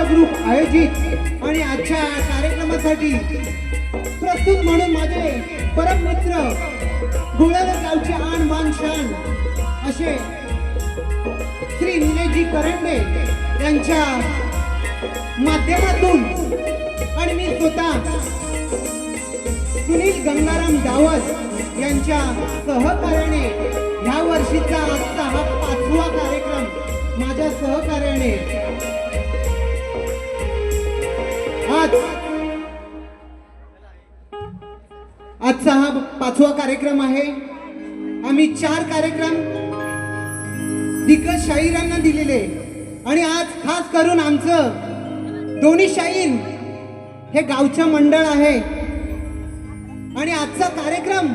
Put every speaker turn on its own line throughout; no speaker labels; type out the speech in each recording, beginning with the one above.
Group आयोजित आणि आजच्या कार्यक्रमासाठी प्रस्तुत म्हणून माझे परम मित्र गोळ्याला गावचे आण मान शान असे श्री निलेशजी करंडे यांच्या माध्यमातून आणि मी स्वतः सुनील गंगाराम दावत यांच्या सहकार्याने ह्या वर्षीचा आजचा हा 5वा कार्यक्रम माझ्या सहकार्याने आजचा हा 5वा कार्यक्रम आहे। आम्ही 4 कार्यक्रम दिग्गज शाहिरांना दिलेले आणि आज खास करून आमचं दोन्ही शाहीर हे गावचं मंडळ आहे आणि आजचा कार्यक्रम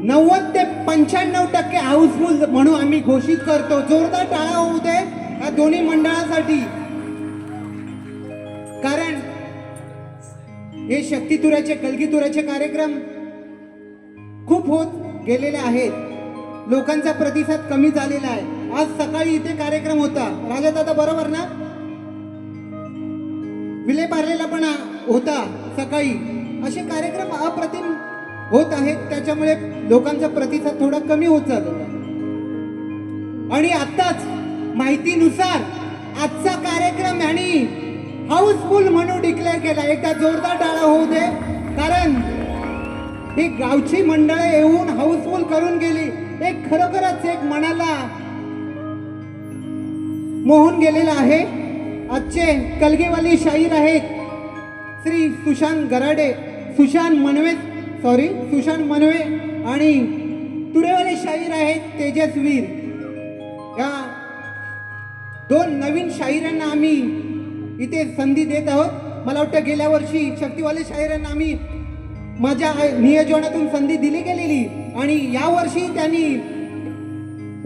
90 ते 95% हाऊसफुल म्हणून आम्ही घोषित करतो। जोरदार टाळ्या होऊ दे या दोन्ही मंडळासाठी, कारण हे शक्तितुऱ्याचे कलगीतुऱ्याचे कार्यक्रम खूप होत गेलेले आहेत, लोकांचा प्रतिसाद कमी झालेला आहे। आज सकाळी इथे कार्यक्रम होता, राजा दादा बरोबर ना, विलेपार्लेला पण होता सकाळी। असे कार्यक्रम अप्रतिम होत आहेत, त्याच्यामुळे लोकांचा प्रतिसाद थोडा कमी होत चालला आणि आताच माहितीनुसार आजचा कार्यक्रम यांनी हाऊसफुल म्हणून डिक्लेअर केला। एकदा जोरदार टाळा होऊ दे, कारण ही गावची मंडळ येऊन हाऊसफुल करून गेली। एक खरोखरच एक मनाला मोहून गेलेला आहे। आजचे कलगीवाली शाहीर आहेत श्री सुशांत गराडे, सुशांत मनवे आणि तुरेवाले शाहीर आहेत तेजस्वीर। या 2 नवीन शाहिरांना आम्ही इथे संधी देत आहोत। मला वाटतं गेल्या वर्षी शक्तिवाले शाहिरांना आम्ही माझ्या नियोजनातून संधी दिली गेलेली आणि यावर्षी त्यांनी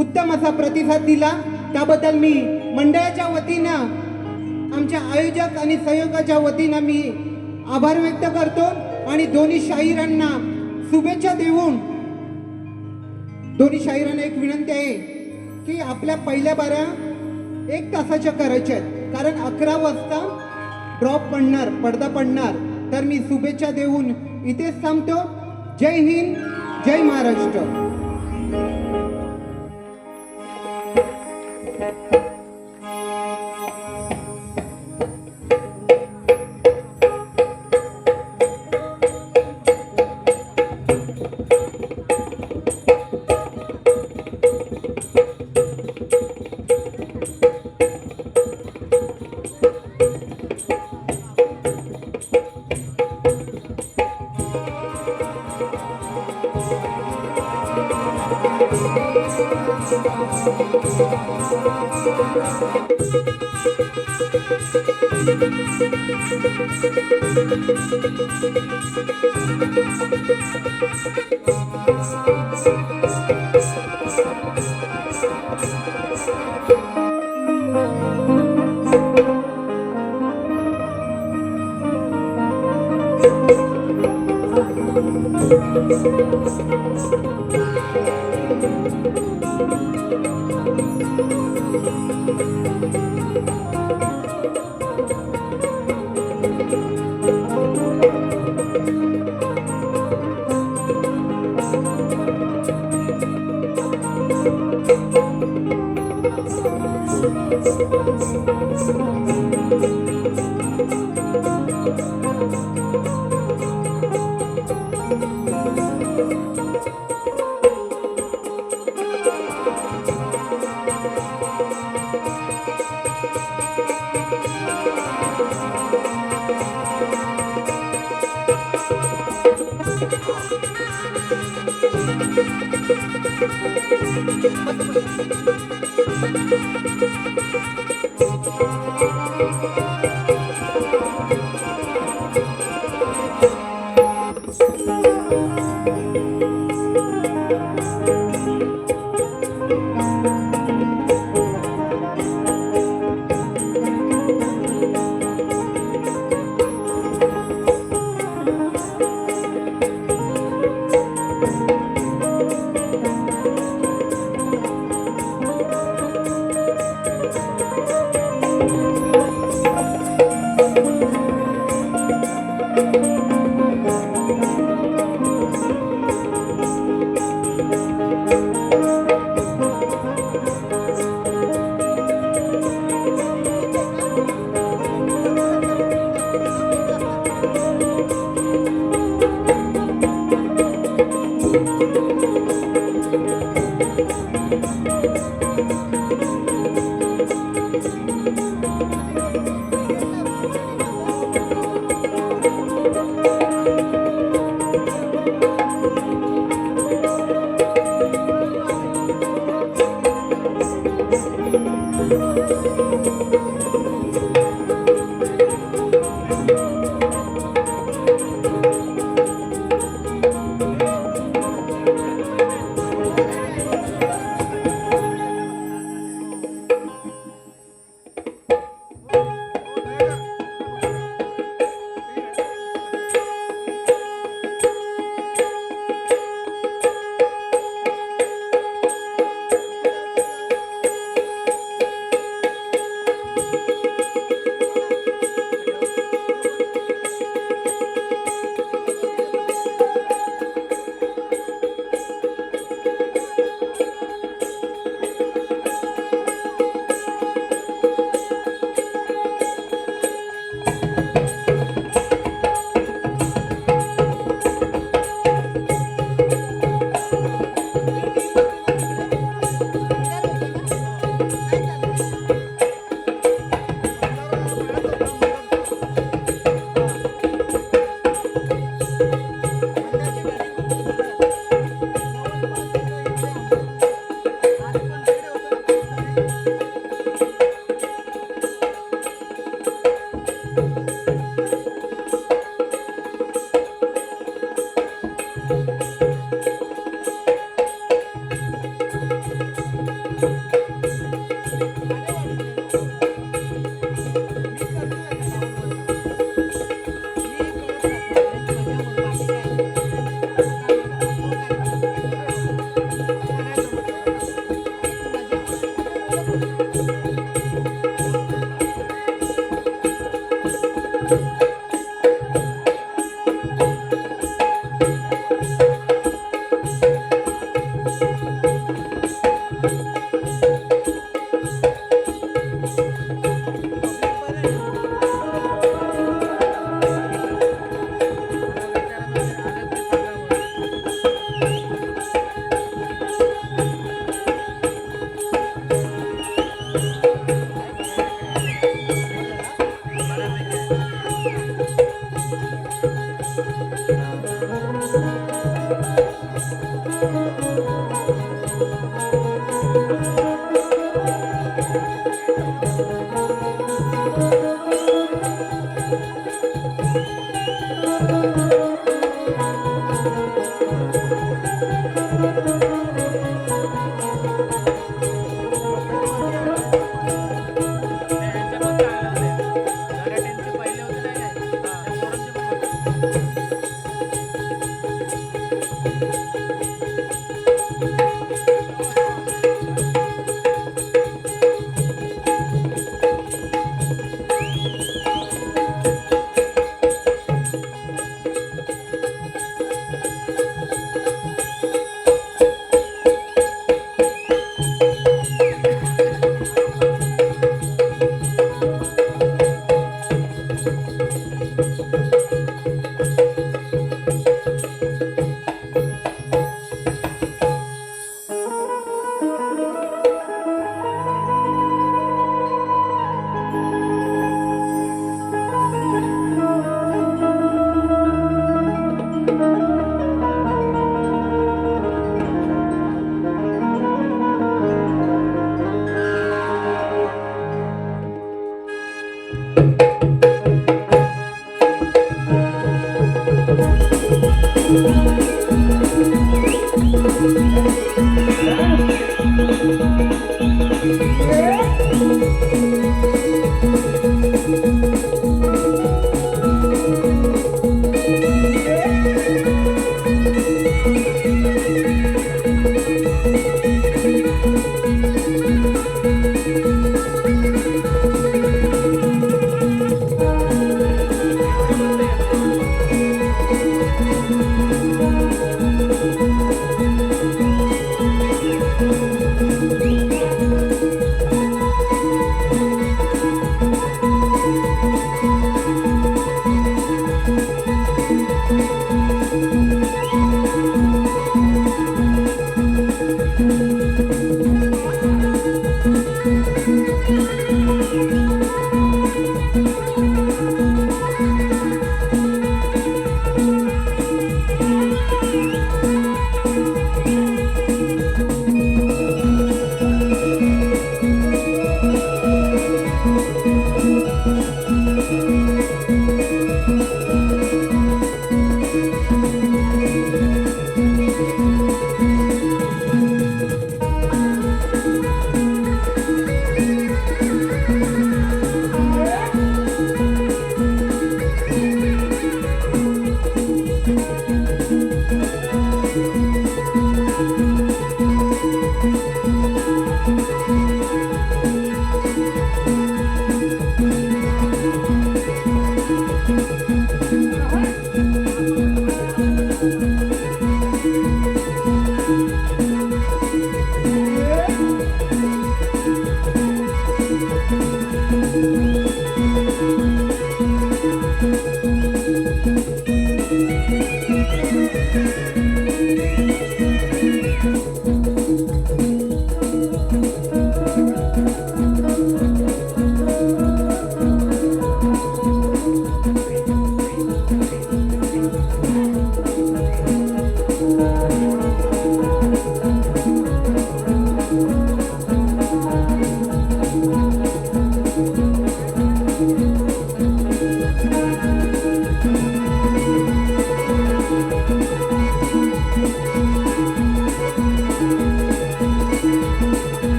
उत्तम असा प्रतिसाद दिला, त्याबद्दल मी मंडळाच्या वतीनं, आमच्या आयोजक आणि सहयोगाच्या वतीनं मी आभार व्यक्त करतो आणि दोन्ही शाहिरांना शुभेच्छा देऊन दोन्ही शाहिरांना एक विनंती आहे की आपल्या पहिल्या बाऱ्या 1 तासाच्या करायच्या आहेत, कारण 11 वाजता ड्रॉप पडणार, पडदा पडणार. तर मी शुभेच्छा देऊन इथेच थांबतो. जय हिंद, जय Maharashtra.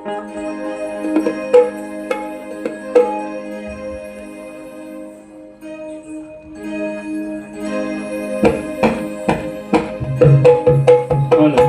Hello hello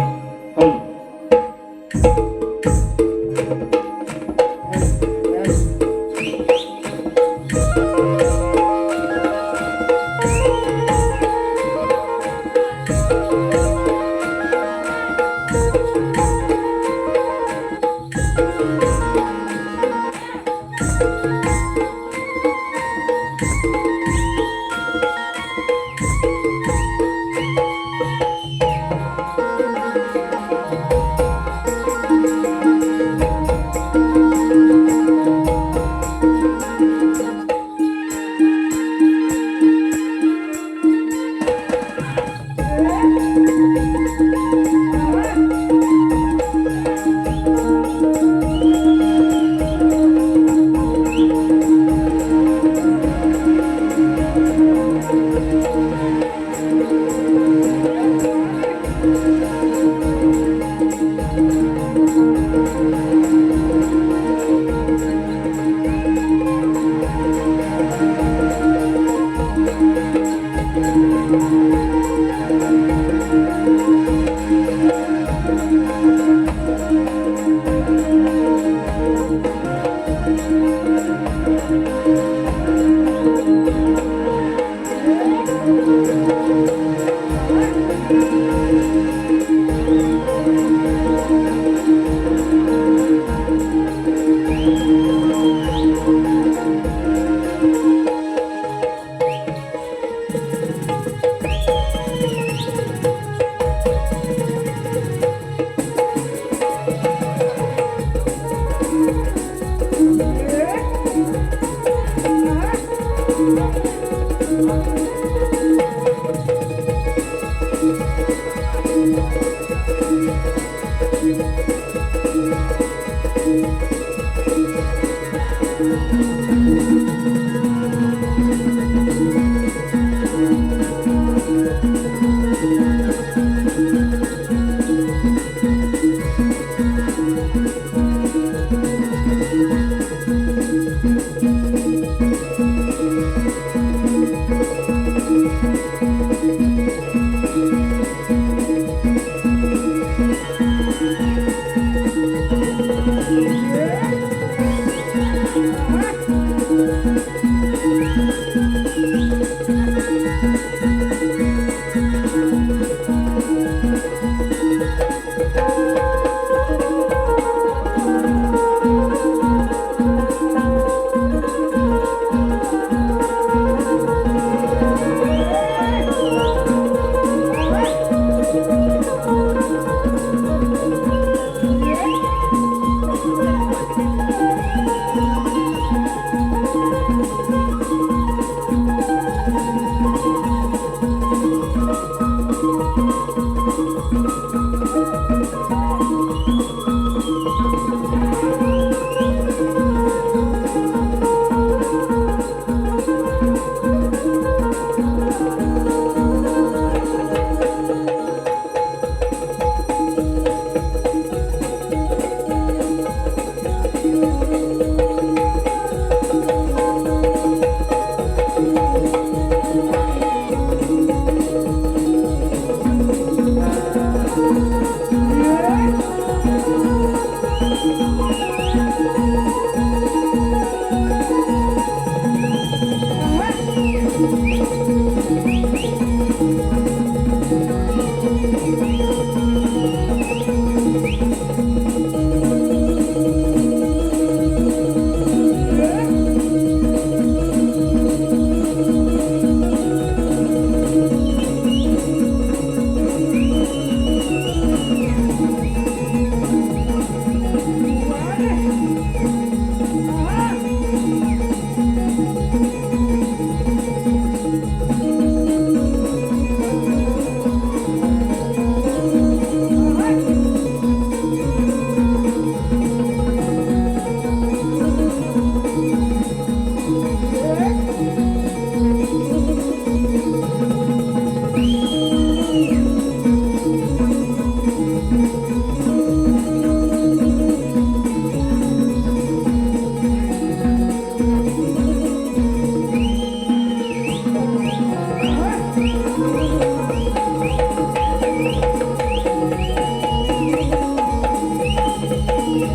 hello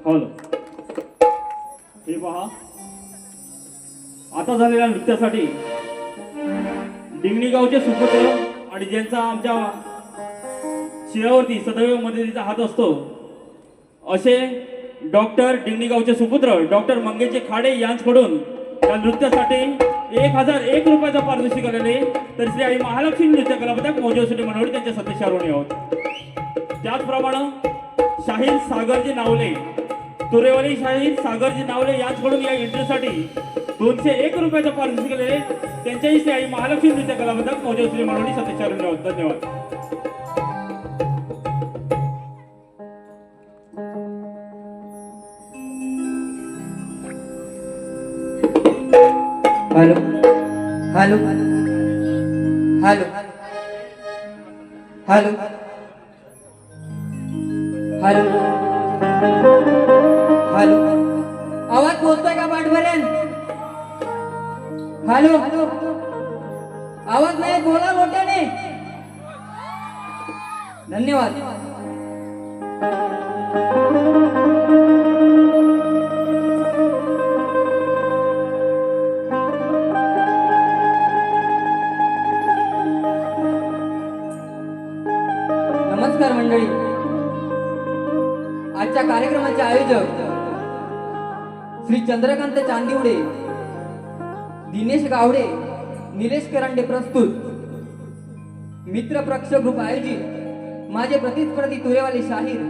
hello, हे पहा, आता झालेल्या नृत्यासाठी डिंगणी गावचे सुपुत्र आणि ज्यांचा आमच्या शिरावरती सदैव मदतीचा हात असतो असे डॉक्टर डिंगणी गावचे सुपुत्र डॉक्टर मंगेशजी खाडे यांच्याकडून या नृत्यासाठी 1001 रुपयाचा पारितोषिक आलेले, तर श्री आई महालक्ष्मी नृत्य कला पथक मौजवसुटी मंडळी त्यांच्या सदस्यारोणी आहोत. त्याचप्रमाणे शाहीर सागरजी नावले, तुरेवाली शाहीर सागरजी नावले यांच्याकडून या इंटरव्ह्यूसाठी 201 रुपयाचा पारितोषिक आलेले, त्यांच्याही श्री आई महालक्ष्मी नृत्य कला पथक मौजवसुटी मंडळी सदस्यारोणी आहोत. धन्यवाद.
Hello hello hello hello hello hello, आवाज पोहोचतोय का पाठपर्यंत? हॅलो, आवाज नाही, बोला मोठ्याने. धन्यवाद. नमस्कार मंडळी. आजच्या कार्यक्रमाचे आयोजक श्री चंद्रकांत चांदिवडे, दिनेश गावडे, निलेश करंडे प्रस्तुत, मित्र प्रक्ष ग्रुप आयोजित माझे प्रतिस्पर्धी तुरेवाले शाहीर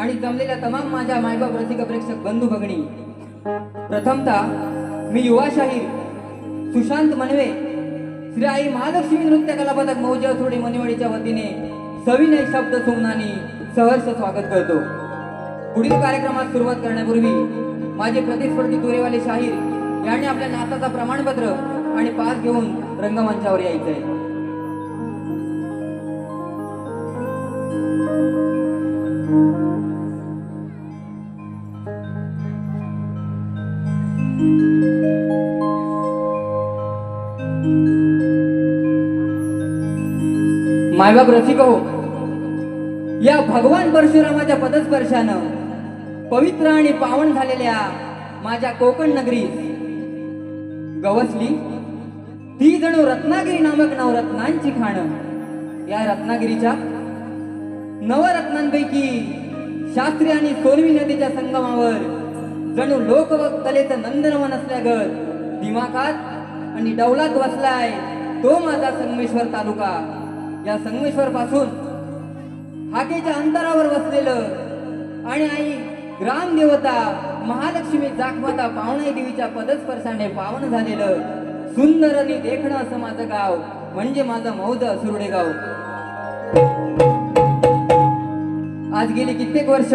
आणि जमलेल्या तमाम माझ्या मायबाप रसिक प्रेक्षक बंधू भगिनी, प्रथमतः मी युवा शाहीर सुशांत मनवे श्री आई महालक्ष्मी नृत्य कला पथक मौजवसुटी मनिवाडीच्या वतीने सविनय शब्द सुमनानी सहर्ष स्वागत करतो. पुढील कार्यक्रमात सुरुवात करण्यापूर्वी माझे प्रतिस्पर्धी तुरेवाले शाहीर यांनी आपल्या नाताचा प्रमाणपत्र आणि पास घेऊन रंगमंचावर यायचंय. मायबाप रसिक हो, या भगवान परशुरामाच्या पदस्पर्शानं पवित्र आणि पावन झालेल्या माझ्या कोकण नगरी गवसली ती जणू रत्नागिरी नामक नवरत्नांची खाणं. या रत्नागिरीच्या नवरत्नांपैकी शास्त्री आणि सोनवी नदीच्या संगमावर जणू लोक व कलेचं नंदनवन असल्यागत दिमाखात आणि डौलात वसलाय तो माझा संगमेश्वर तालुका. या संगमेश्वर पासून हाकेच्या अंतरावर वसलेलं आणि आई ग्रामदेवता महालक्ष्मी जागमाता पावणे देवीच्या पदस्पर्शाने पावन झालेलं सुंदर आणि देखणं असं माझं गाव म्हणजे माझं मौज सुरडे गाव. आज गेली कित्येक वर्ष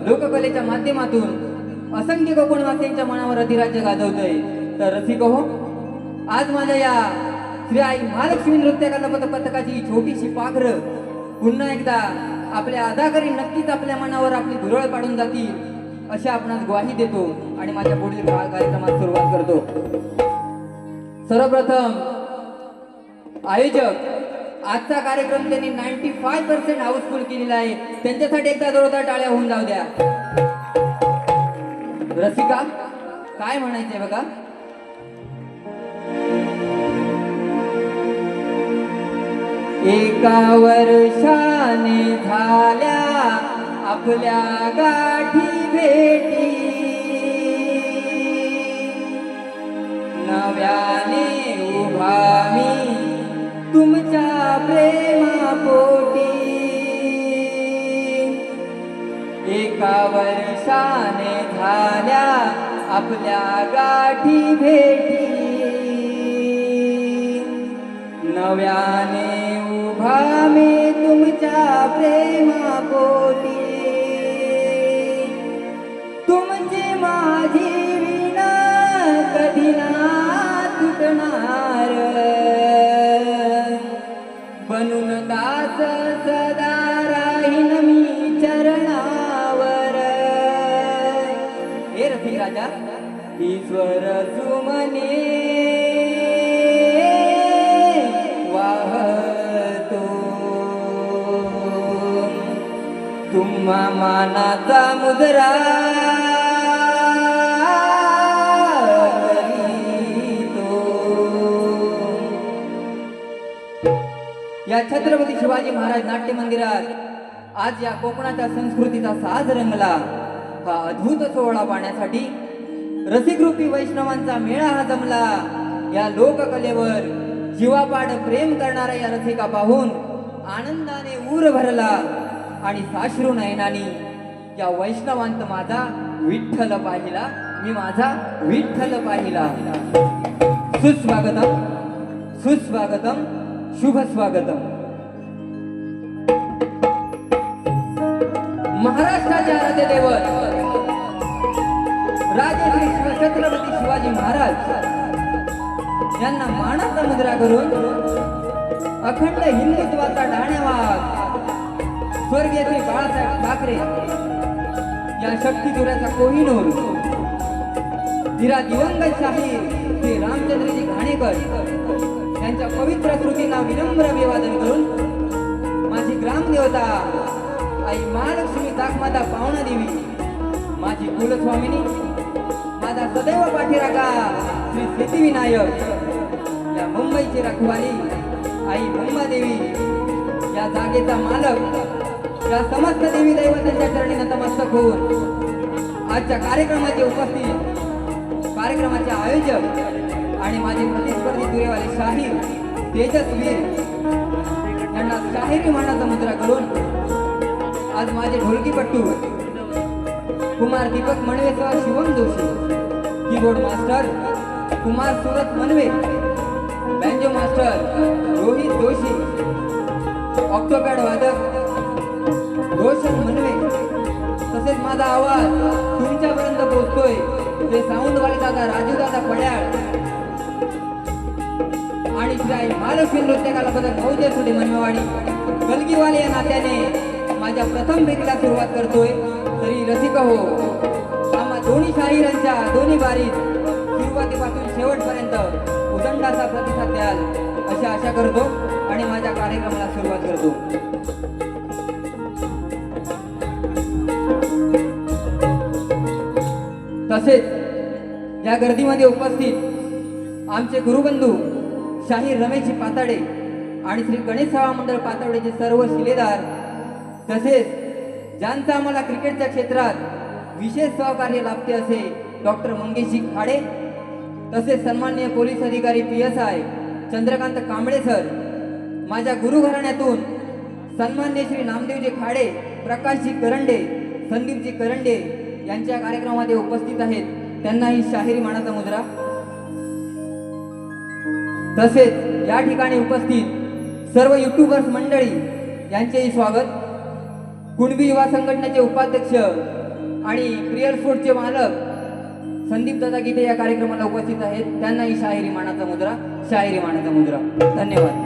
लोककलेच्या माध्यमातून असंख्य कोकणवासियांच्या मनावर अधिराज्य गाजवतोय. तर रसिक हो, आज माझ्या या श्री आई महालक्ष्मी नृत्य कला पथकाची ही छोटीशी पाखरं पुन्हा एकदा आपल्या अदाकारी नक्कीच आपल्या मनावर आपली धुरळ पाडून जातील अशी आपणास ग्वाही देतो आणि माझ्या पुढील कार्यक्रमात सुरुवात करतो. सर्वप्रथम आयोजक आजचा कार्यक्रम त्यांनी 95% हाऊसफुल केलेला आहे, त्यांच्यासाठी एकदा जोरदार टाळ्या होऊन जाऊ द्या. रसिका काय म्हणायचंय बघा. एका वर्षाने झाल्या आपल्या गाठी भेटी, नव्याने उभा मी तुमच्या प्रेमापोटी. एका वर्षाने झाल्या आपल्या गाठी भेटी, नव्याने उभा मी तुमच्या प्रेमापोटी. तुमची माझी विना कधी ना तुटणार, बनून दास सदा राहीन मी चरणावर. हे रसिक राजा ईश्वर सुमने तुम्हा मानाचा मुजरा करीतो. या छत्रपती शिवाजी महाराज नाट्य मंदिरात आज या कोकणाच्या संस्कृतीचा साज रंगला. हा अद्भुत सोहळा पाहण्यासाठी रसिकरूपी वैष्णवांचा मेळा हा जमला. या लोककलेवर जीवापाड प्रेम करणाऱ्या या रसिका पाहून आनंदाने ऊर भरला आणि साश्रू नयनानी या वैष्णवांत माझा विठ्ठल पाहिला. मी माझा विठ्ठल पाहिला. सुस्वागतम सुस्वागतम शुभ स्वागतम. महाराष्ट्राचे आराध्य दैवत राजे श्री छत्रपती शिवाजी महाराज यांना मानाचा मुद्रा करून अखंड हिंदुत्वाचा डाण्यावाग स्वर्गीय श्री बाळासाहेब ठाकरे या शक्तिदुराचा कोहिनूर धीरा दिवंगत शाहीर श्री रामचंद्रजी घाणेकर यांच्या पवित्र स्मृतींना विनम्र अभिवादन करून माझी ग्रामदेवता आई महालक्ष्मी दाखमाता पावना देवी, माझी कुलस्वामिनी, माझा सदैव पाठीराखा श्री सिद्धिविनायक, या मुंबईची रखवाली आई मुंबादेवी, या जागेचा मालक, या समस्त देवी दैवतांच्या चरणी नतमस्तक होऊन आजच्या कार्यक्रमाचे उपस्थित, कार्यक्रमाचे आयोजक आणि माझे प्रतिस्पर्धी तुरेवाले शाहीर तेजस्वीर यांना शाहिरी मानाचा मुद्रा करून आज माझे ढोलकीपट्टू कुमार दीपक मनवेसह Shivam Joshi, keyboard master Kumar Surat Manve, banjo master Rohit Joshi, octopad वादक रोशन मनवे, तसेच माझा आवाज तुमच्यापर्यंत पोहोचतोय ते साऊंडवाले दादा राजू दादा पड्याळ आणि श्री महालक्ष्मी नृत्यकाला पदक मौजे सुडे मनमेवाडी गलगीवाले या नात्याने माझ्या प्रथम भेटीला सुरुवात करतोय. तरी रसिक हो, आम्हा दोन्ही शाहिरांच्या दोन्ही बारीत सुरुवातीपासून शेवटपर्यंत उदंडाचा प्रतिसाद द्याल अशी आशा करतो आणि माझ्या कार्यक्रमाला सुरुवात करतो. तसेच या गर्दीमध्ये उपस्थित आमचे गुरुबंधू शाहीर रमेशजी पाताडे आणि श्री गणेश सेवा मंडळ पातावडेचे सर्व शिलेदार, तसेच ज्यांचा आम्हाला क्रिकेटच्या क्षेत्रात विशेष सहकार्य लाभते असे डॉक्टर मंगेशजी खाडे, तसेच सन्माननीय पोलीस अधिकारी PSI चंद्रकांत कांबळे सर, माझ्या गुरुघराण्यातून सन्माननीय श्री नामदेवजी खाडे, प्रकाशजी करंडे, संदीपजी करंडे यांच्या कार्यक्रमामध्ये उपस्थित आहेत, त्यांना ही शाहिरी मानाचा मुद्रा. तसेच या ठिकाणी उपस्थित सर्व युट्यूबर्स मंडळी यांचेही स्वागत. कुणबी युवा संघटनेचे उपाध्यक्ष आणि प्रियर स्पोर्टचे मालक संदीप दादा गीते या कार्यक्रमाला उपस्थित आहेत, त्यांनाही शाहिरी मानाचा मुद्रा, शाहिरी मानाचा मुद्रा. धन्यवाद.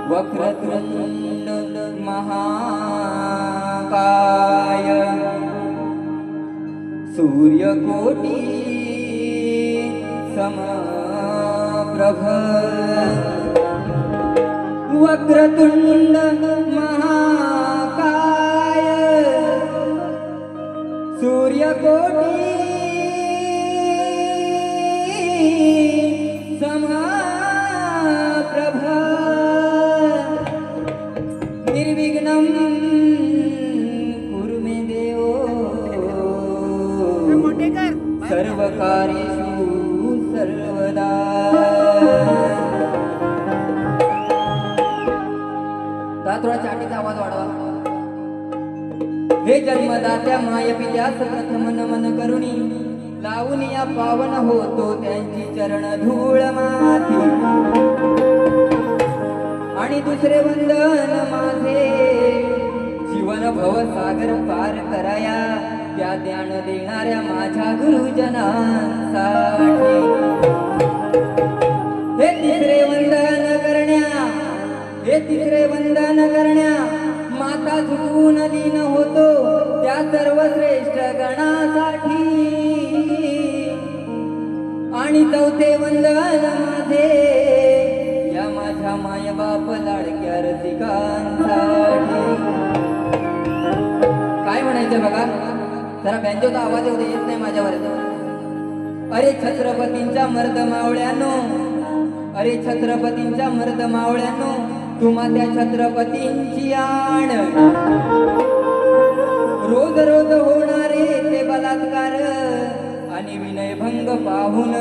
वक्रतुंड महाकाय सूर्यकोटी समप्रभ वक्रतुंड महाकाय सूर्यकोटी समप्रभ निर्विघ्नं कुरु मे देव सर्वकार्येषु सर्वदा थोडा चाटीचा आवाज वाढवा. हे जन्मदात्या माय पित्यास प्रथम नमन करुणी लावून या पावन होतो त्यांची चरण धूळ माती आणि दुसरे वंदन माझे जीवन भव सागर पार कराया त्या ज्ञान देणाऱ्या माझ्या गुरुजनांसाठी. हे तिसरे वंदन करण्या हे तिसरे वंदन करण्या माता झुकून लीन होतो त्या सर्वश्रेष्ठ गणासाठी. आणि चौथे वंदन माझे या माझ्या मायबाप लाडक्या रसिकांसाठी. काय म्हणायचं बघा, जरा बँजोचा आवाज येत नाही माझ्यावर. अरे छत्रपतींच्या मर्द मावळ्यानो, अरे छत्रपतींच्या मर्द मावळ्यानो, तुम्हा त्या छत्रपतींची आण. रोज रोज होणारे ते बलात्कार आणि विनयभंग पाहून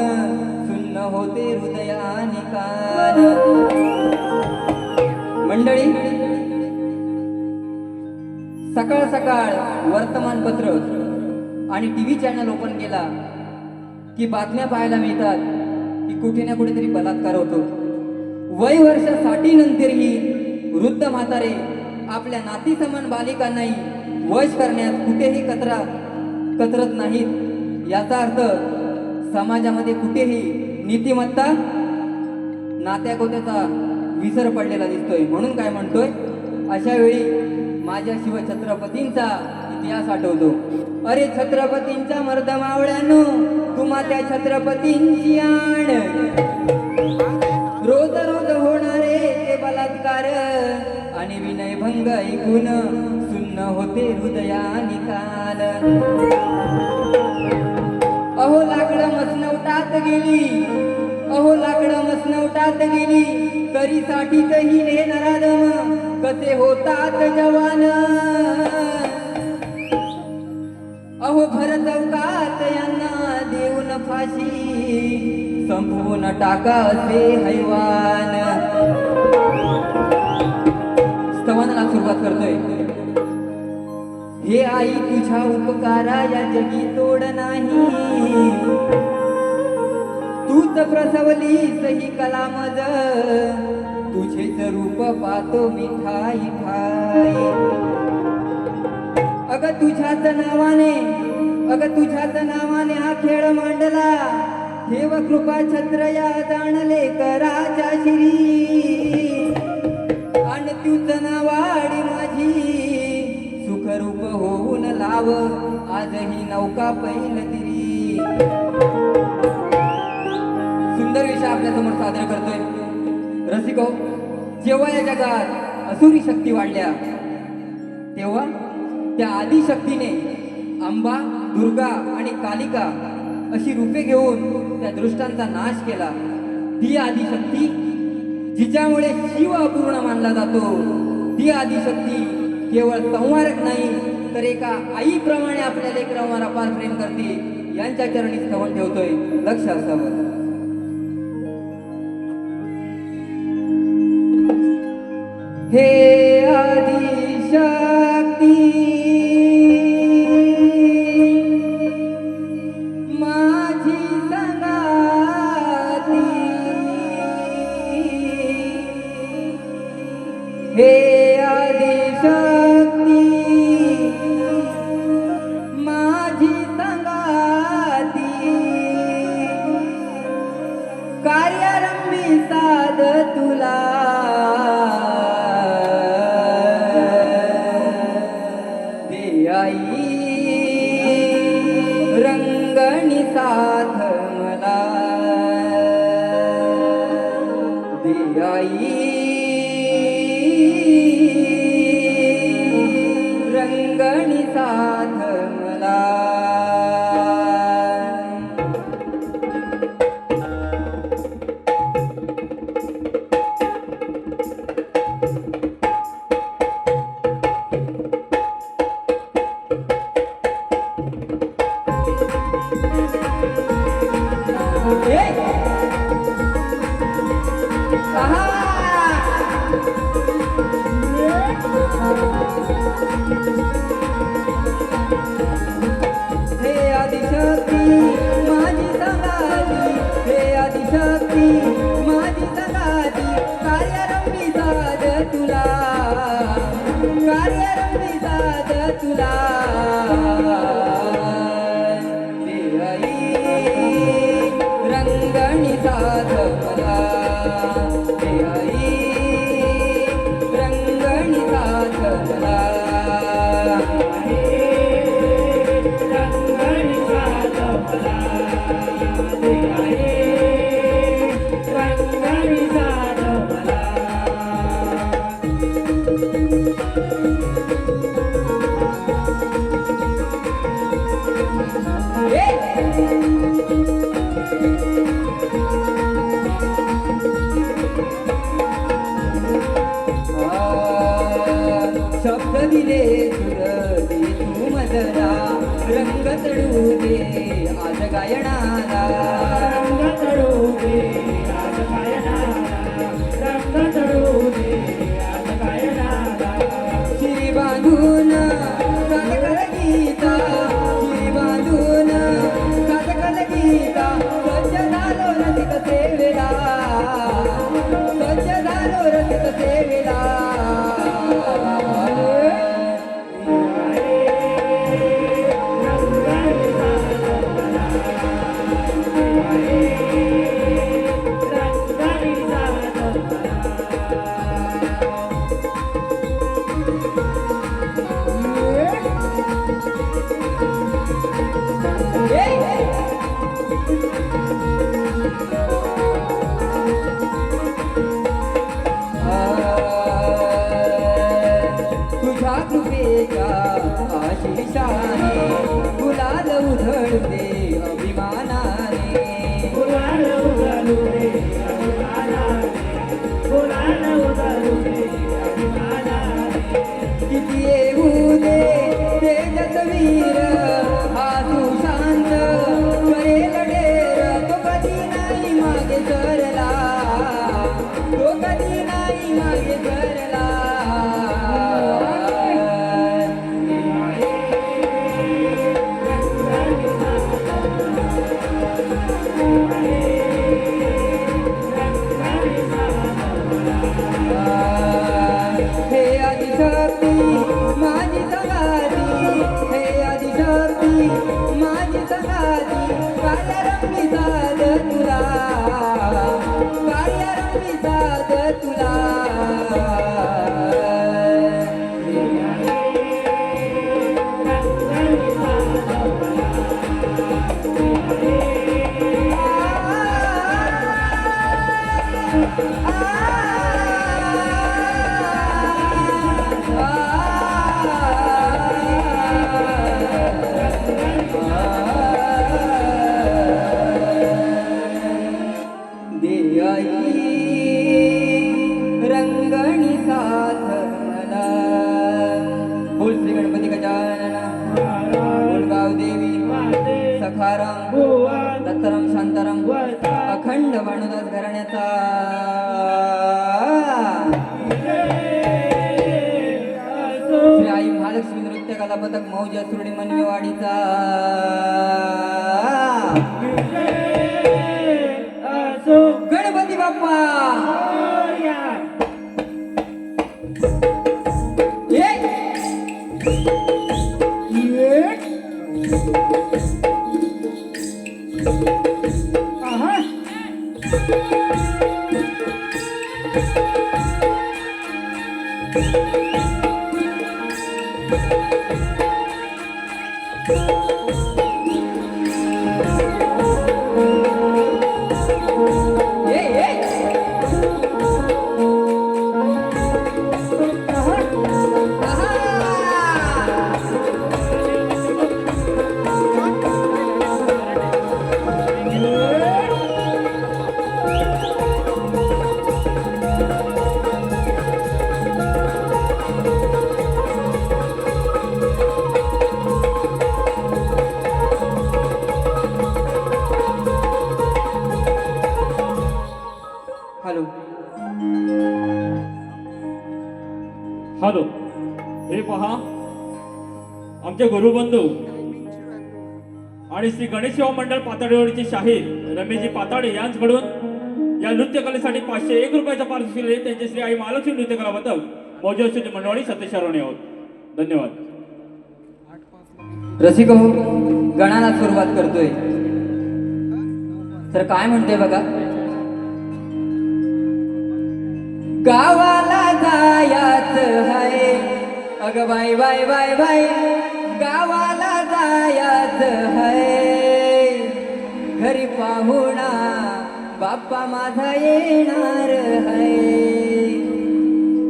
सुन्न होते हृदयाने कान. मंडळी, सकाळ सकाळ वर्तमानपत्र आणि टीव्ही चॅनल ओपन केला की बातम्या पाहायला मिळतात की कुठे ना कुठेतरी बलात्कार होतो. वय वर्ष 60 नंतरही वृद्ध म्हातारे आपल्या नाती समान बालिकांनाही वश करण्यात कुठेही कचरत नाहीत. याचा अर्थ समाजामध्ये कुठेही नीतिमत्ता नात्यागोत्याचा विसर पडलेला दिसतोय. म्हणून काय म्हणतोय, अशा वेळी माझ्या शिवछत्रपतींचा इतिहास आठवतो. अरे छत्रपतींच्या मर्द मावळ्यानो, तुम्हा त्या छत्रपतींची आण. रोज रोज होणारे ते बलात्कार आणि विनयभंग ऐकून सुन्न होते हृदयाने कान. अहो लाकडं मसनवटात गेली, अहो लाकडं मसनवटात गेली, तरी साठीतही हे नराधम कसे होतात जवान. अहो भर चौकात यांना देऊन फाशी संपवून टाका असे हैवान. स्तवनाला सुरुवात करतोय. हे आई तुझ्या उपकारा या जगी तोड नाही, तूच प्रसवलीस ही कलामज, तुझेच रूप पाहतो मी ठाई ठाई. अग तुझ्याच नावाने, अग तुझ्याच नावाने हा खेळ मांडला, ठेव कृपा छत्र या जाणले कराच्या शिरी. आणि तूच नावाडी माझी सुखरूप होऊन लाव, आजही नौका पैल तिरी. सुंदर विषय आपल्या समोर सादर करतोय. रसिको, जेव्हा या जगात असुरी शक्ती वाढल्या तेव्हा त्या आदिशक्तीने अंबा, दुर्गा आणि कालिका अशी रूपे घेऊन त्या दृष्टांचा नाश केला. ती आदिशक्ती जिच्यामुळे शिव अपूर्ण मानला जातो, ती आदिशक्ती केवळ संहारक नाही तर एका आईप्रमाणे आपल्या लेकरांवर अपार प्रेम करते. यांच्या चरणी स्तवन ठेवतोय, लक्ष असावं. हे आदिशक्ती माझी संगाती, हे आदिशक्ती माझी संगाती, कार्यारंभी साध तुला रंगणी साथ मला. रंगणी साथ मला हे आदिशक्ती माझी संगाती, हे आदिशक्ती माझी संगाती, कार्यरंभी साध तुला, कार्यरंभी साध तुला. हे आई रंगणी साध मला, हे आई रंगणी साध मला. शब्द दिले सुर दे तू मजला, रंग चढू दे आज गायनाला, रंग चढू दे आज गायनाला, रंग चढू दे आज गायनाला. शिरी बांधून कातकल गीता, शिरी बांधून कातकल गीता, सज्ज झालो रसिक सेवेला, सज्ज झालो रसिक सेवेला. तुझ्या कृपेच्या आशिषाने गुलाल उधळू दे अभिमानाने, गुलाल उधळू दे अभिमानाने, गुलाल उधळू दे अभिमानाने. किती येऊ दे तेजस्वीर आजू शांत करेल डेर, तो कधी नाही मागे सरला, तो कधी नाही मागे सरला. हे आदिशक्ती माझी संगाती, हे आदिशक्ती माझी संगाती, कार्यरंभी साध तुला, कार्यरंभी साध तुला. दे आई रंगणी साथ मला. बोल श्री गणपती गजानन, बोल गावदेवी सखाराम दत्ताराम शांताराम अखंड भानुदास घराण्याचा. श्री आई महालक्ष्मी नृत्य कला पथक मौजा सुरडी मनवेवाडीचा. गणपती बाप्पा
आमचे गुरुबंधू आणि श्री गणेश सेवा मंडळ पाताळेवाडीचे शाहीर रमेशजी पाताळे यांच्याकडून या नृत्य कलेसाठी 501 रुपयाचा पारितोषिक आहे. त्यांचे श्री आई महालक्ष्मी नृत्य कला बदल मौजोशी मंडळी सत्यशरवणे आहोत. धन्यवाद.
रसिक हो, गणाला सुरुवात करतोय. तर काय म्हणते बघा. गावाला जायाच हाय, अग बाय बाय बाय बाय, गावाला जायाच हाय, घरी पाहुणा बाप्पा माझा येणार हाय.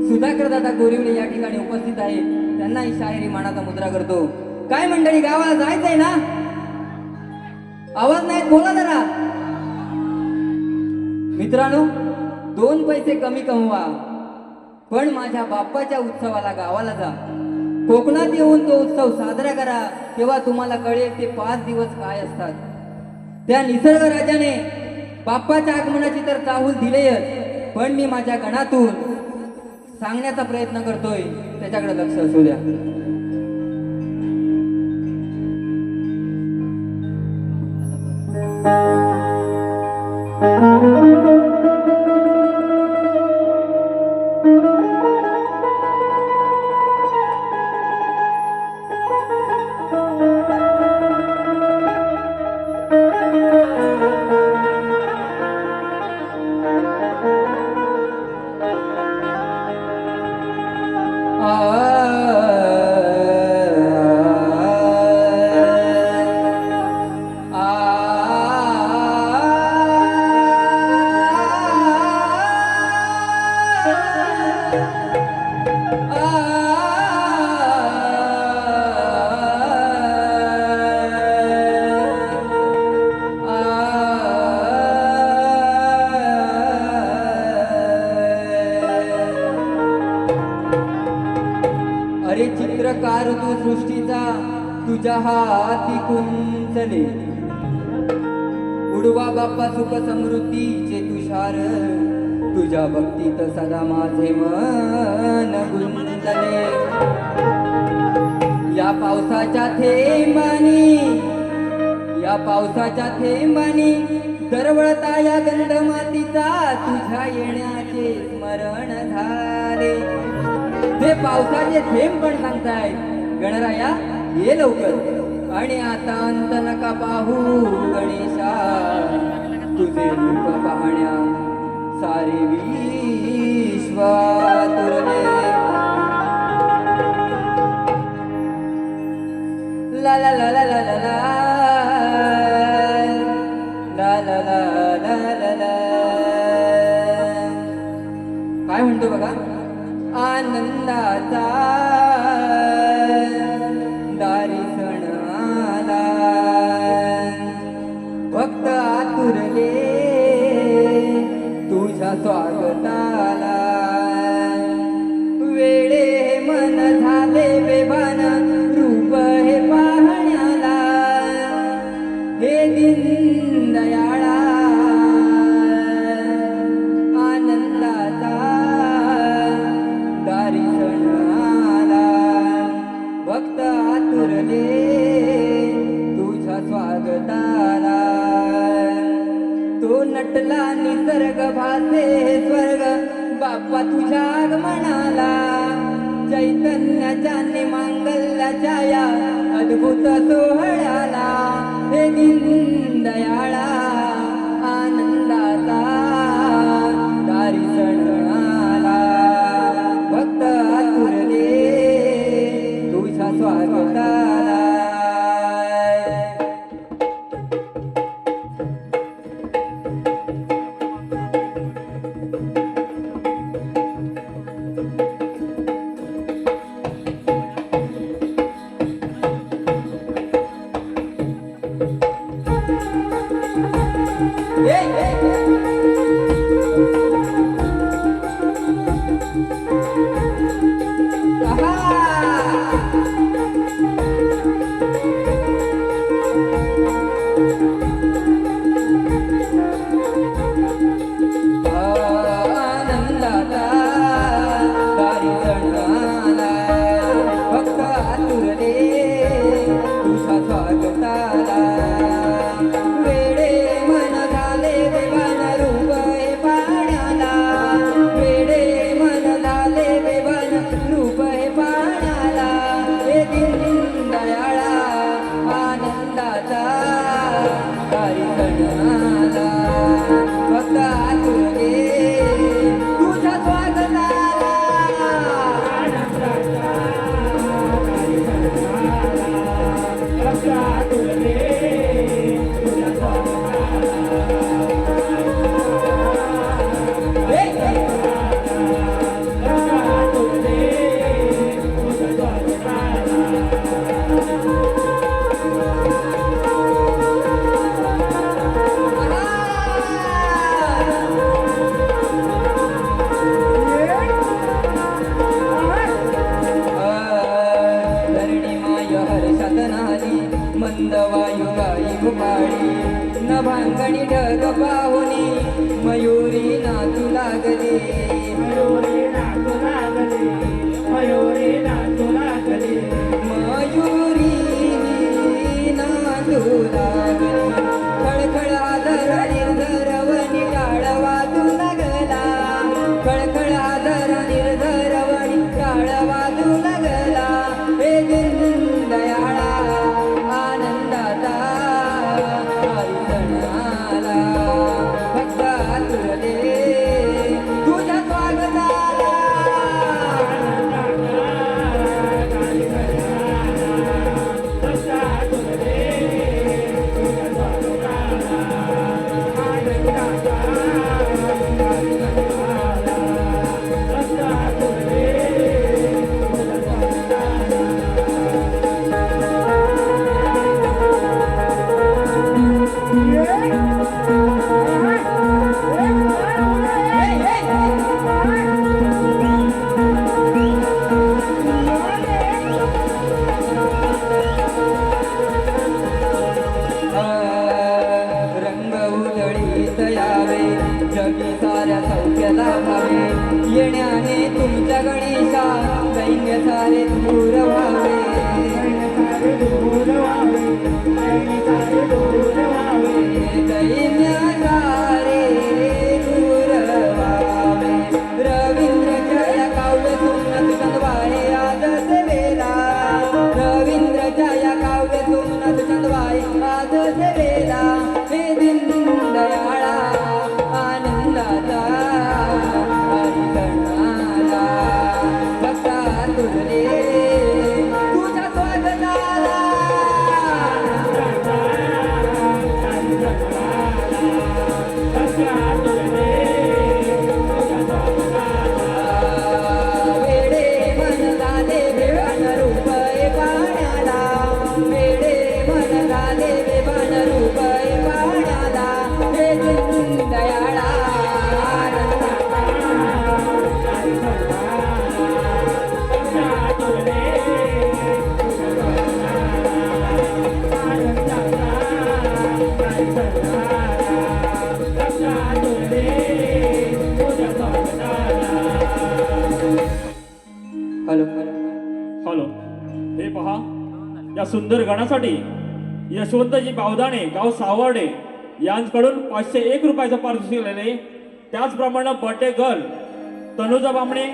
सुधाकर दादा गोरिवले या ठिकाणी उपस्थित आहेत. त्यांना ही शायरी मानाचा मुद्रा करतो. काय मंडळी, गावाला जायचंय ना? आवाज नाही, बोला जरा. मित्रांनो, 2 पैसे कमी कमवा, पण माझ्या बाप्पाच्या उत्सवाला गावाला जा. कोकणात येऊन तो उत्सव साजरा करा, तेव्हा तुम्हाला कळेल ते 5 दिवस काय असतात. त्या निसर्ग राजाने बाप्पाच्या आगमनाची तर चाहूल दिलेच, पण मी माझ्या गणातून सांगण्याचा प्रयत्न करतोय, त्याच्याकडे लक्ष असू द्या. अरे चित्रकार तू सृष्टीचा, तुझ्या हाती कुंचले, उडवा बाप्पा सुख समृद्धीचे तुषार, तुझ्या भक्तीत सदा माझे मन गुंतले. या पावसाच्या थेंबानी, या पावसाच्या थेंबानी दरवळता या गंध मातीचा, तुझ्या येण्याचे स्मरण झाले. ते पावसाचे थेंब पण सांगतायत, गणराया ये लवकर. आणि आता अंत नका पाहू गणेशा, तुझे रूप पाहण्या सारे विश्व तुरले. ला ला ला ला ला ला ला ला ला ला ला ला. काय म्हणतो बघा. आनंदाचा दारी सण आला, भक्त आतुरले तुझ्या स्वागताला. वेळे मन झाले बेभान, रूप हे पाहण्याला, हे दीनदयाळा आनंदाचा दारी सण आला, भक्त आतुरले तुझ्या स्वागताला. तो नटला निसर्ग भासे स्वर्ग, बाप्पा तुझ्या आगमनाला. चैतन्याच्या मांगल्याच्या या अद्भुत सोहळ्याला, हे दीनदयाळा आनंदाचा दारी सण आला, भक्त आतुरले तुझ्या स्वागताला. मंद वायू गाई गुपाळी न भांगणी ढग पाहुनी मयुरी नाचू लागली
मयुरी नाचू लागली मयुरी नाचू लागली
मयुरी नाचू लागली खळखळ आदर निर्धरवणी टाळ वाजू लागला खळखळ आदर निर्धरवणी टाळ वाजू लागला हे दीनदयाळा आनंदाचा आला भक्त आतुरले तुझ्या स्वागताला रंग उधळीत यावे जगी साऱ्या सौख्याला भावे येण्याने तुमच्या गणेशा दैन्य सारे दूर व्हावे
दूर व्हावे दूर व्हावे
दैन्य सारे दूर व्हावे रवींद्र जया काव्य सुमनत चंदवाळे आज सेवेला रवींद्र जया काव्य सुमनत चंदवाळे आज सेवेला हे दीनदयाळा आनंदाचा हरिगणाला भक्ता तुझे तुझ्या स्वागताला वेडे मन झाले बेभान रूप पाण्याला वेडे मन झाले बेभान रूप पाण्याला हे दीनदयाळा हॅलो
हॅलो हे पहा या सुंदर गणासाठी यशवंतजी बावदाणे गाव सावर्डे यांच्याकडून 501 रुपयाचं पारितोषिक आलेले त्याचप्रमाणे बर्थडे गर्ल तनुजा बामणे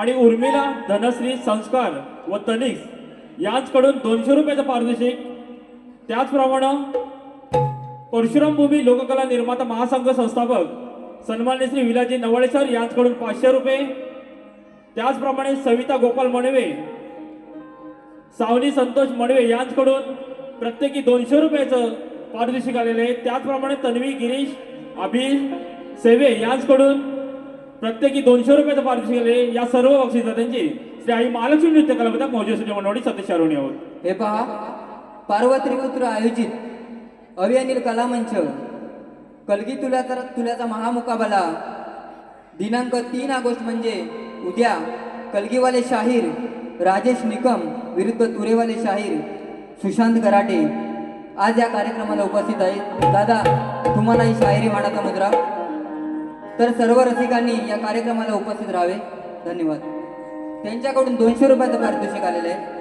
आणि उर्मिला धनश्री संस्कार व तनिक्स यांच्याकडून 200 रुपयाचं पारितोषिक त्याचप्रमाणे परशुराम भूमी लोककला निर्माता महासंघ संस्थापक सन्मान्य श्री विलाजी नवळेसर यांच्याकडून 500 रुपये त्याचप्रमाणे सविता गोपाल मणवे सावनी संतोष मणवे यांच्याकडून प्रत्येकी 200 रुपयाचं पारितोषिक आलेले आहे त्याचप्रमाणे तन्वी गिरीश अभिल सेवे यांच्याकडून प्रत्येकी 200 रुपयाचं पारितोषिक आले या सर्व बक्षिसांची श्री आई महालक्ष्मी नृत्य कलाविदा मौजेश्वरी मंडळी सतीश शारोणी आहोत
हे पहा पार्वती पुत्र आयोजित अभिअनिल कलामंच कलगी तुल्याचा महामुकाबला दिनांक 3 ऑगस्ट म्हणजे उद्या कलगीवाले शाहीर राजेश निकम विरुद्ध तुरेवाले शाहीर सुशांत कराटे आज या कार्यक्रमाला उपस्थित आहेत. दादा तुम्हाला ही शाहिरी मानाचा मुद्रा. तर सर्व रसिकांनी या कार्यक्रमाला उपस्थित राहावे. धन्यवाद. त्यांच्याकडून 200 रुपयाचं पारितोषिक आलेलं आहे.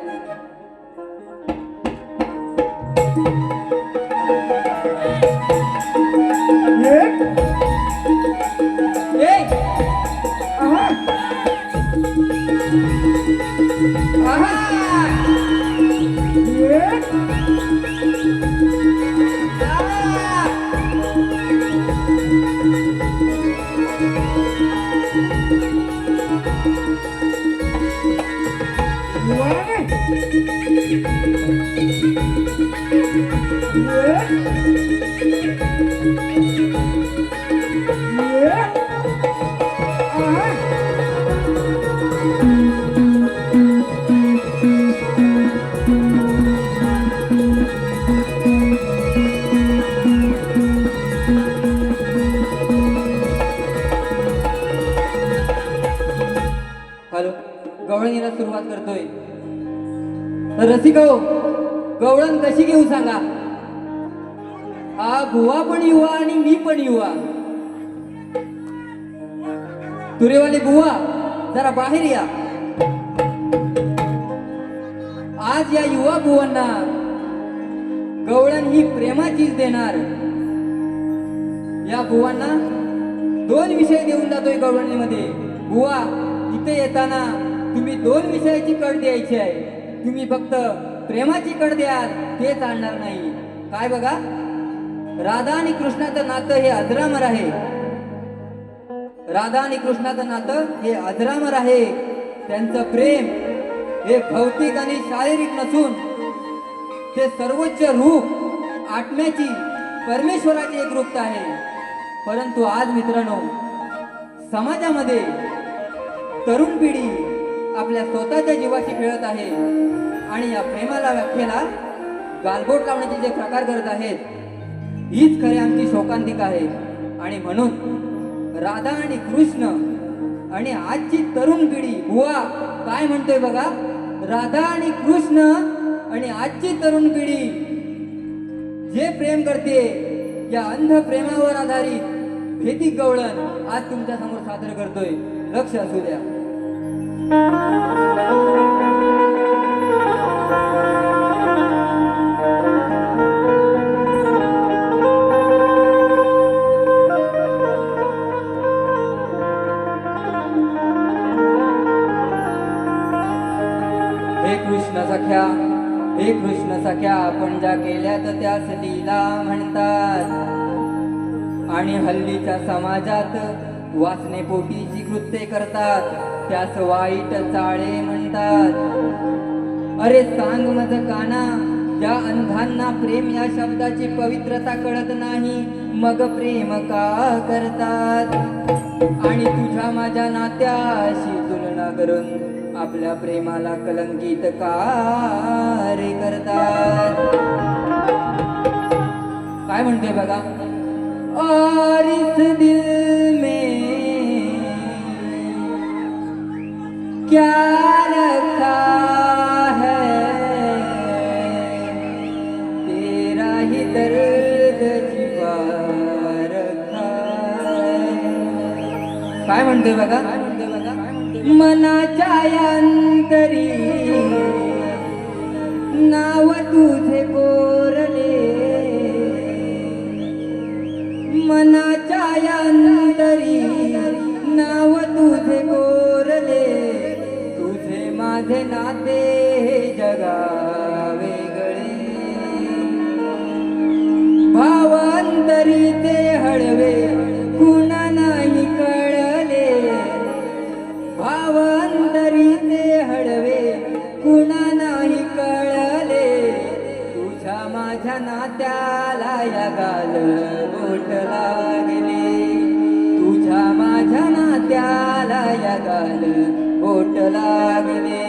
हॅलो, गवळणीला सुरुवात करतोय. रसिको, गवळण कशी घेऊ सांगा? हा बुवा पण युवा आणि मी पण युवा. तुरेवाले बुवा जरा बाहेर या. आज या युवा बुवांना गवळण ही प्रेमाचीच देणार. या बुवांना 2 विषय देऊन जातोय गवळणीमध्ये. बुवा इथे येताना तुम्ही 2 विषयाची कड द्यायची आहे. तुम्ही फक्त प्रेमाची कड द्याल ते चालणार नाही. काय बघा, राधा आणि कृष्णाचं नातं हे अजरामर आहे. राधा आणि कृष्णाचं नातं हे अजरामर आहे. त्यांचं प्रेम हे भौतिक आणि शारीरिक नसून ते सर्वोच्च रूप आत्म्याची परमेश्वराची एक रूपता आहे. परंतु आज मित्रांनो, समाजामध्ये तरुण पिढी आपल्या स्वतःच्या जीवाशी खेळत आहे आणि या प्रेमाला व्याख्येला गालबोट लावण्याचे जे प्रकार करत आहेत, हीच खरी आमची शोकांतिका आहे. आणि म्हणून राधा आणि कृष्ण आणि आजची तरुण पिढी, बुवा काय म्हणतोय बघा, राधा आणि कृष्ण आणि आजची तरुण पिढी जे प्रेम करते, या अंध प्रेमावर आधारित भेदी गवळण आज तुमच्या समोर सादर करतोय. लक्ष असू द्या. हे कृष्ण सख्या आपण ज्या केल्यात त्यास लीला म्हणतात. आणि हल्लीच्या समाजात वासनेपोटीची कृत्ये करतात, त्यास वाईट चाळे म्हणतात. अरे सांग मज काना, ज्या अंधांना प्रेम या शब्दाची पवित्रता कळत नाही, मग प्रेम का करतात? आणि तुझ्या माझ्या नात्याशी तुलना करून आपल्या प्रेमाला कलंकित का रे करतात? काय म्हणते बघा, और इस दिल में क्या रखा है, तेरा ही दर्द छिपा रखा है. काय म्हणते बघा, मनाच्या अंतरी नाव तुझे कोरले, मनाच्या अंतरी नाव तुझे कोरले, तुझे माझे नाते जगा वेगळे, भावांतरी ते हळवे कुणा नाही कळले, भावांतरी ते हळवे कुणा नाही कळले, तुझ्या माझ्या नात्याला या गाल बोट लागले, तुझ्या माझ्या नात्याला या गाल बोट लागले.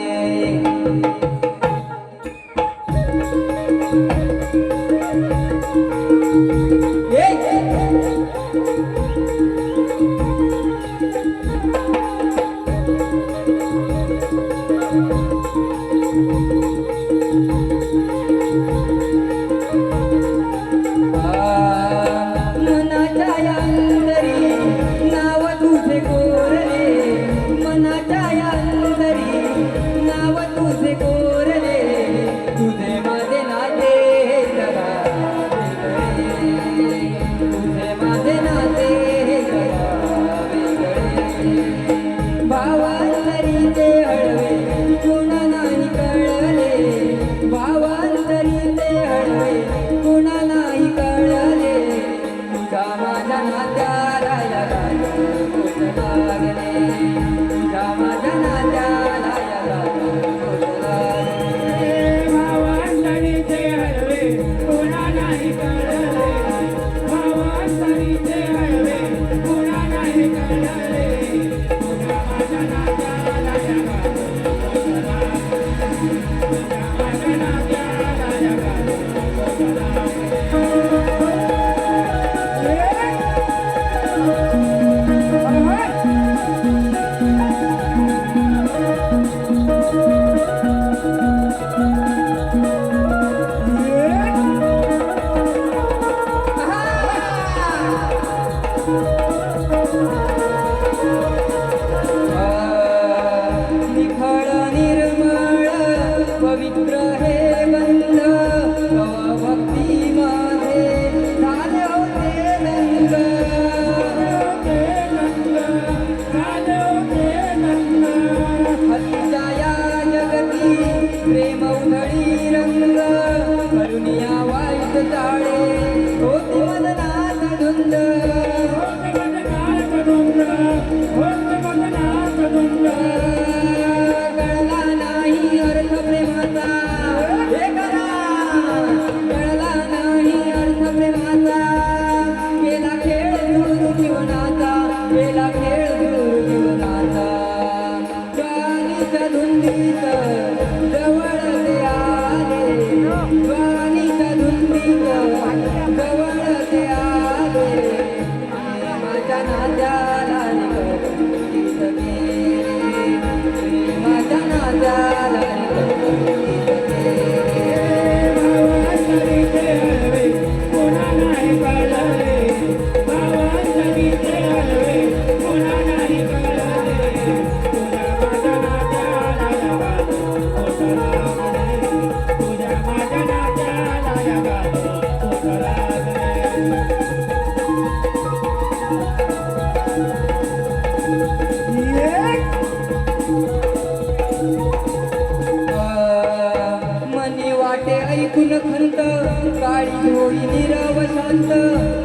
वैकुंठ काळी होई नीरव शांत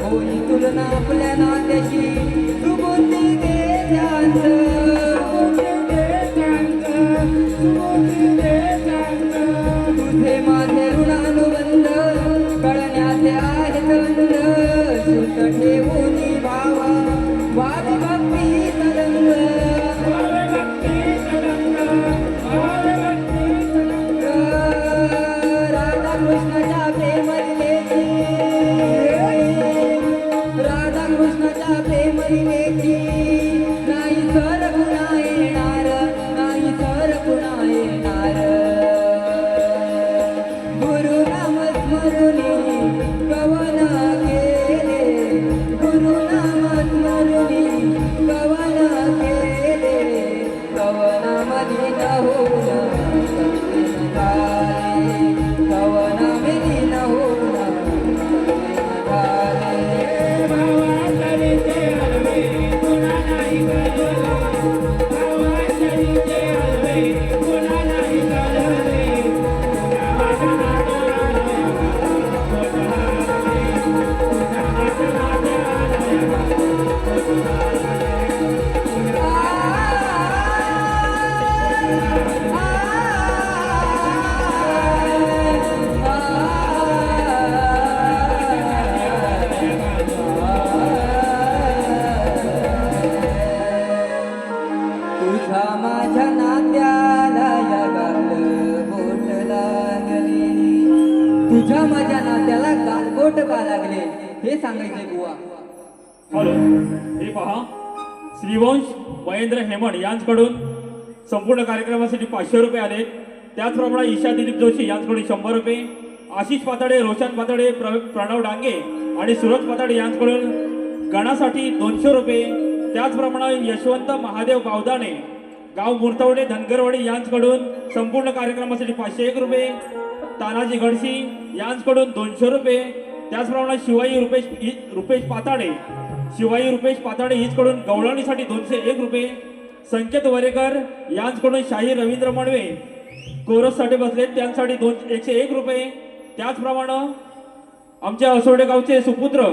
होई तुलना आपल्या नात्याशी सुबुद्धी दे ध्यान तुझे माझे ऋणानुबंध कळण्याचे आहेत अंध सुत ठेवून भावा वाद भक्ती तरंग राधा कृष्णाच्या प्रेम दिलेची राधा कृष्णाच्या प्रेम दिलेची नाही सर पुन्हा येणार नाही सर पुन्हा येणार गुरु नाम स्मरुनी कवन केले गुरु नाम स्मरुनी कवन केले कवनामध्ये न होऊन कवनामध्ये न होऊन तुझ्या माझ्या नात्याला गाल बोट लागले तुझ्या माझ्या नात्याला गालबोट का लागले हे सांगायचे बुवा
हॅलो, हे पहा, श्रीवंश महेंद्र हेमड यांच्याकडून संपूर्ण कार्यक्रमासाठी 500 रुपये आले. त्याचप्रमाणे ईशा दिलीप जोशी यांच्याकडून 100 रुपये, आशिष पाताडे, रोशन पाताडे, प्रणव डांगे आणि सूरज पाताडे यांच्याकडून गणासाठी 200 रुपये. त्याचप्रमाणे यशवंत महादेव गावदाणे, गाव मुर्तवडे, धनगरवाडी यांच्याकडून संपूर्ण कार्यक्रमासाठी 501 रुपये. तानाजी गडशी यांच्याकडून 200 रुपये. त्याचप्रमाणे रुपेश पाताडे हिचकडून गवळणीसाठी 201 रुपये. संकेत वरेकर यांच्याकडून शाहीर रवींद्र मडवे कोरससाठी बसले त्यांसाठी 101 रुपये. त्याचप्रमाणे आमच्या असोडे गावचे सुपुत्र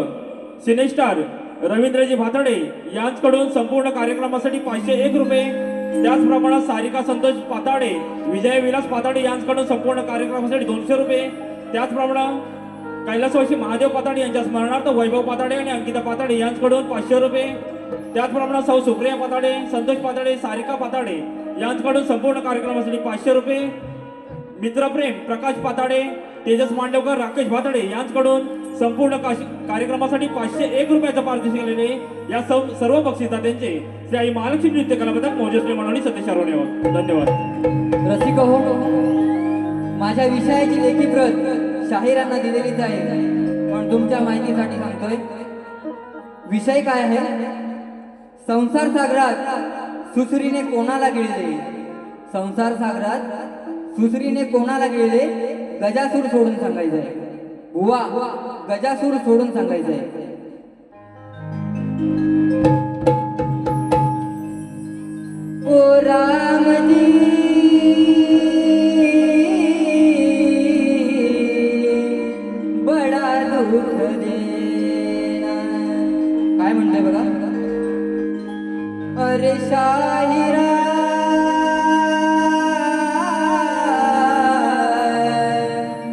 सिनेस्टार रवींद्रजी भाताडे यांच्याकडून संपूर्ण कार्यक्रमासाठी 501 रुपये. त्याचप्रमाणे सारिका संतोष पाताडे, विजय विलास पाताडे यांच्याकडून संपूर्ण कार्यक्रमासाठी 200 रुपये. त्याचप्रमाणे कैलासवासी महादेव पाताडे यांच्या स्मरणार्थ वैभव पाताडे आणि अंकिता पाताडे यांच्याकडून 500 रुपये. त्याचप्रमाणे सौ सुप्रिया पाताडे, संतोष पाताडे, सारिका पाताडे यांच्याकडून संपूर्ण कार्यक्रमासाठी 500 रुपये. मित्रप्रेम प्रकाश पाताडे, तेजस मांडवकर, राकेश भाताडे यांच्याकडून संपूर्ण कार्यक्रमासाठी 501 रुपयाचं पारितोषिक आलेले. या सर्व बक्षिसदात्यांचे श्री आई महालक्ष्मी नृत्य कलापथक मोजश्री मंडळी सतीश शरवणे. धन्यवाद.
रसिक हो, माझ्या विषयाची लेखी प्रत शाहिरांना दिलेलीच आहे, पण तुमच्या माहितीसाठी सांगतोय. विषय काय आहे? संसार सागरात सुसरीने कोणाला गिळले, संसार सागरात सुसरीने कोणाला गिळले, गजासूर सोडून सांगायचंय बुवा, गजासूर सोडून सांगायचंय. ओ रामजी बडा दुःख देना, काय म्हणतोय बघा. अरे शाहिरा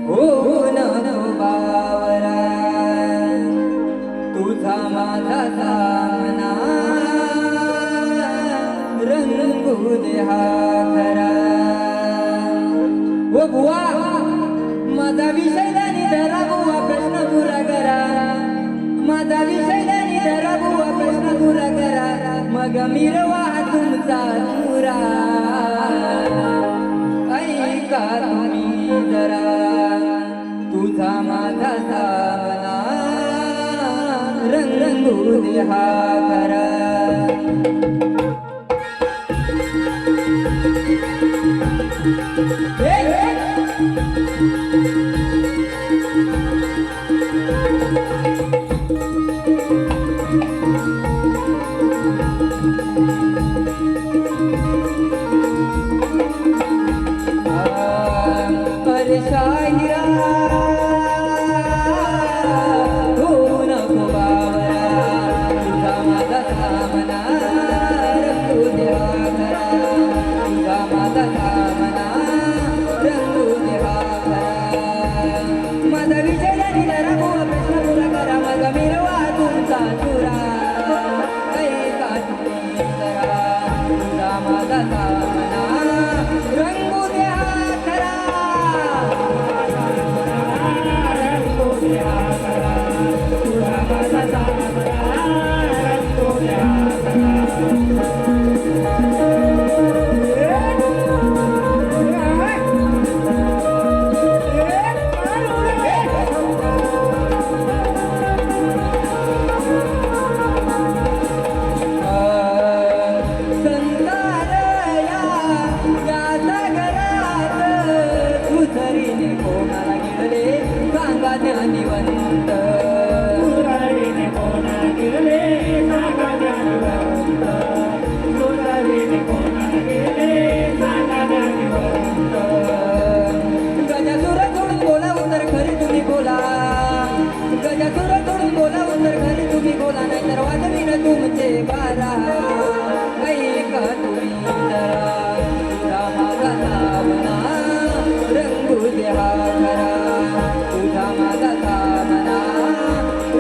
हो नको बावरा, तुझा माझा सामना रंगू दे हा खरा. ओ बुवा माझा विषय दानी धरा बुवा, प्रश्न पुरा करा. माझा विषय दानी धरा बुवा, प्रश्न पुरा करा. मग मिरवा तुमचा चुरा, ऐका तुम्ही जरा. तुझा माझा सामना रंगू दे हा खरा. अरे शाहिरा विषयाने नरभुव कृष्ण पुरा करा मग मिरवा तुमचा चुरा ऐका तुम्ही जरा तुझा माझा सामना रंगू द्या खरा संतारया या सागरात तुझरीने कोणाला गिळले सांगा ज्ञानिवंत गजासुर सोडून बोला उतर खरी तुम्ही बोला गजासुर सोडून बोला उतर खरी तुम्ही बोला नाहीतर वाजवीन तुमचे बारा ऐका तुम्ही जरा तुझा माझा सामना रंगू द्या खरा तुझा माझा सामना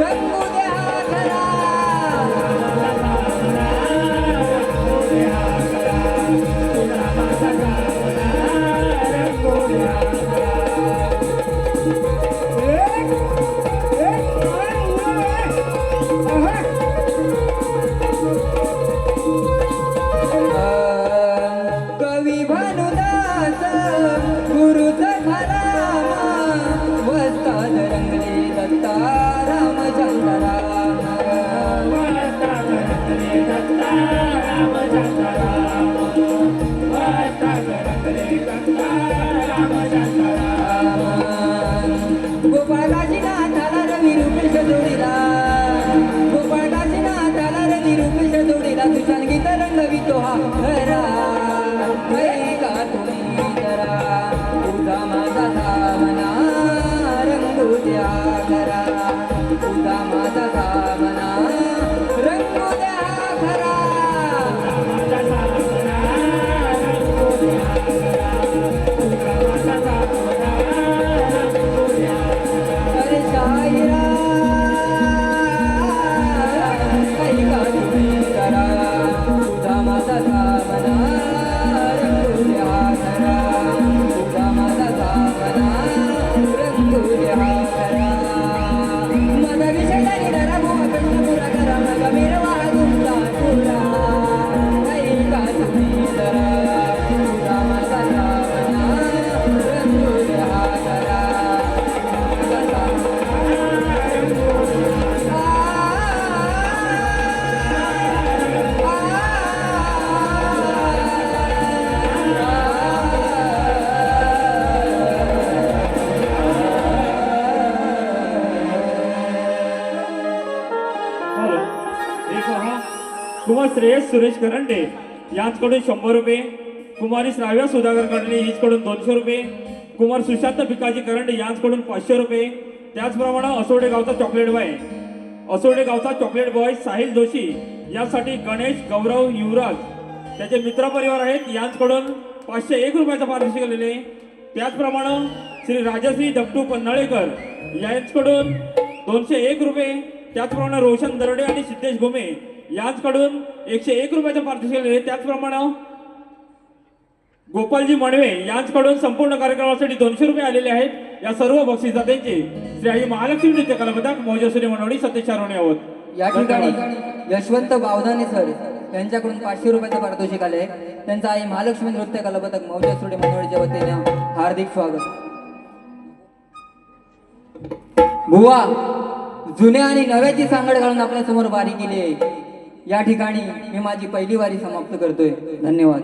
रंगू द्या खरा कवी भानुदास गुरुच खराम वस्ताद रंगले दत्ता रामचंद्राम गोपाळ काशीनाथाला रवी रुपेश जोडीला गोपाळ काशीनाथाला रवी रुपेश जोडीला तुझ्या गीत रंगवितो हा खरा ऐका तुम्ही जरा तुझा माझा सामना रंगू द्या खरा तुझा माझा सामना रंगू द्या खरा अरे शायरा ऐका तुम्ही जरा तुझा माझा सामना रंगू द्या खरा तुझा माझा सामना रंगू द्या खरा माझा विषय नाही जरा कृष्ण पुरा करा मग मिरवा तुमचा चुरा ऐका तुम्ही जरा तुझा माझा सामना रंगू द्या खरा
हॅलो हे पहा कुमार श्रेयस सुरेश करंडे यांचकडून 100 रुपये कुमारी श्राव्या सुधाकर करंडे यांचकडून 200 रुपये कुमार सुशांत भिकाजी करंडे यांचकडून 500 रुपये त्याचप्रमाणे असोडे गावचा चॉकलेट बॉय साहिल जोशी यासाठी गणेश गौरव युवराज त्याचे मित्रपरिवार आहेत यांचकडून 501 रुपयाचा पारितोषिक आलेले त्याचप्रमाणे श्री राजश्री दपटू पन्हाळेकर यांचकडून 201 रुपये त्याचप्रमाणे रोशन दरडे आणि सिद्धेश घुमे यांचकडून 101 रुपयाचा पारितोषिक आलेले त्याचप्रमाणे गोपालजी मणवे यांचकडून संपूर्ण कार्यक्रमासाठी 200 रुपये आलेले आहेत या सर्व बक्षिसात्यांचे श्री आई महालक्ष्मी नृत्य कला पथक मौजश्री मनवणी सतीश चारोणे आहोत
या ठिकाणी यशवंत बावधाने सर यांच्याकडून 500 रुपयाचे पारितोषिक आले त्यांचा आई महालक्ष्मी नृत्य कला पथक मौजश्री मनवणीच्या वतीने हार्दिक स्वागत बुवा जुन्या आणि नव्याची सांगड घालून आपल्या समोर वारी केली आहे या ठिकाणी मी माझी पहिली वारी समाप्त करतोय धन्यवाद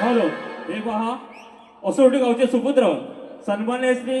हॅलो हे पहा असोर्टी गावचे सुपुत्र सन्मान्य श्री